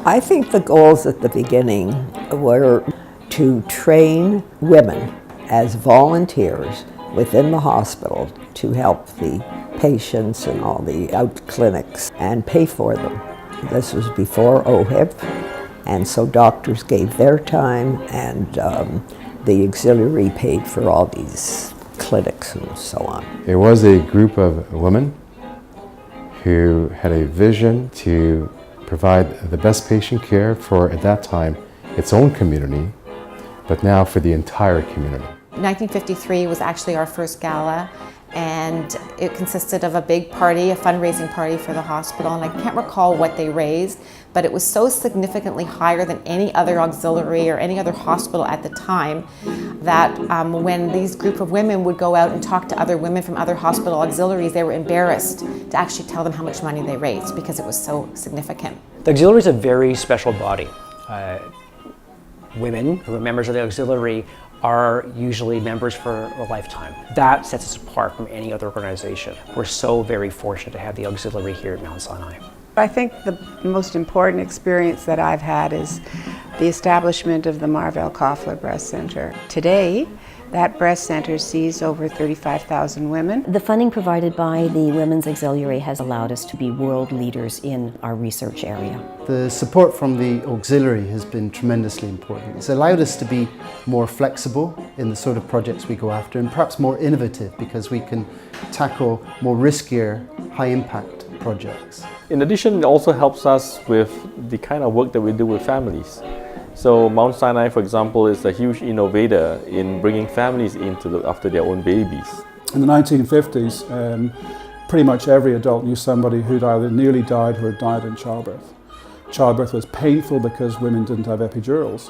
I think the goals at the beginning were to train women as volunteers within the hospital to help the patients and all the out clinics and pay for them. This was before OHIP, and so doctors gave their time, and the auxiliary paid for all these clinics and so on. It was a group of women who had a vision to provide the best patient care for, at that time, its own community, but now for the entire community. 1953 was actually our first gala, and it consisted of a big party, a fundraising party for the hospital, and I can't recall what they raised, but it was so significantly higher than any other auxiliary or any other hospital at the time that when these group of women would go out and talk to other women from other hospital auxiliaries, they were embarrassed to actually tell them how much money they raised because it was so significant. The auxiliary is a very special body. Women who are members of the auxiliary are usually members for a lifetime. That sets us apart from any other organization. We're so very fortunate to have the auxiliary here at Mount Sinai. I think the most important experience that I've had is the establishment of the Marvell Koffler Breast Center. Today, that breast center sees over 35,000 women. The funding provided by the Women's Auxiliary has allowed us to be world leaders in our research area. The support from the auxiliary has been tremendously important. It's allowed us to be more flexible in the sort of projects we go after, and perhaps more innovative because we can tackle more riskier, high-impact projects. In addition, it also helps us with the kind of work that we do with families. So Mount Sinai, for example, is a huge innovator in bringing families in to look after their own babies. In the 1950s, pretty much every adult knew somebody who'd either nearly died or had died in childbirth. Childbirth was painful because women didn't have epidurals.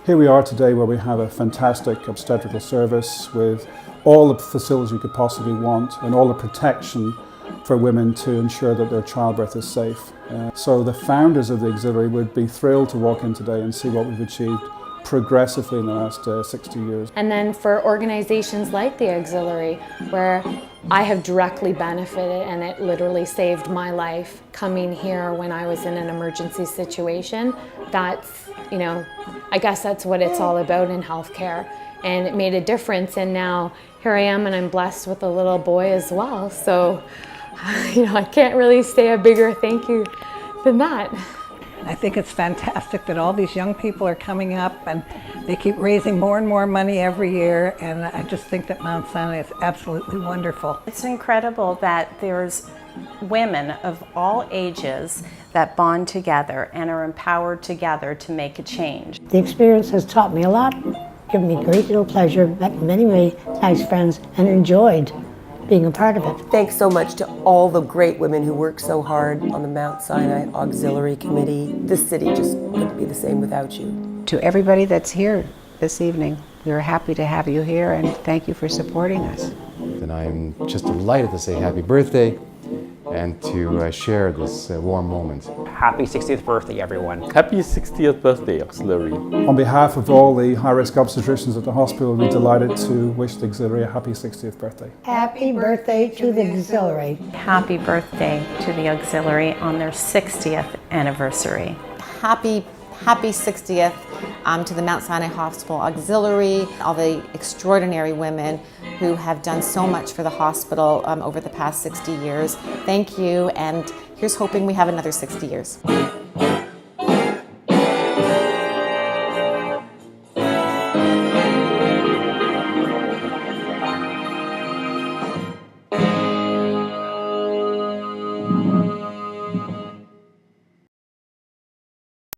Here we are today where we have a fantastic obstetrical service with all the facilities you could possibly want and all the protection for women to ensure that their childbirth is safe. So the founders of the auxiliary would be thrilled to walk in today and see what we've achieved progressively in the last 60 years. And then for organizations like the auxiliary, where I have directly benefited and it literally saved my life coming here when I was in an emergency situation, that's, I guess that's what it's all about in healthcare. And it made a difference, and now here I am and I'm blessed with a little boy as well. So, I can't really say a bigger thank you than that. I think it's fantastic that all these young people are coming up and they keep raising more and more money every year, and I just think that Mount Sinai is absolutely wonderful. It's incredible that there's women of all ages that bond together and are empowered together to make a change. The experience has taught me a lot, given me great deal of pleasure, met many nice friends, and enjoyed being a part of it. Thanks so much to all the great women who work so hard on the Mount Sinai Auxiliary Committee. This city just wouldn't be the same without you. To everybody that's here this evening, we're happy to have you here and thank you for supporting us. And I'm just delighted to say happy birthday and to share this warm moment. Happy 60th birthday, everyone. Happy 60th birthday, Auxiliary. On behalf of all the high-risk obstetricians at the hospital, we're delighted to wish the auxiliary a happy 60th birthday. Happy birthday to the auxiliary. Happy birthday to the auxiliary on their 60th anniversary. Happy 60th to the Mount Sinai Hospital Auxiliary, all the extraordinary women who have done so much for the hospital over the past 60 years. Thank you, and here's hoping we have another 60 years.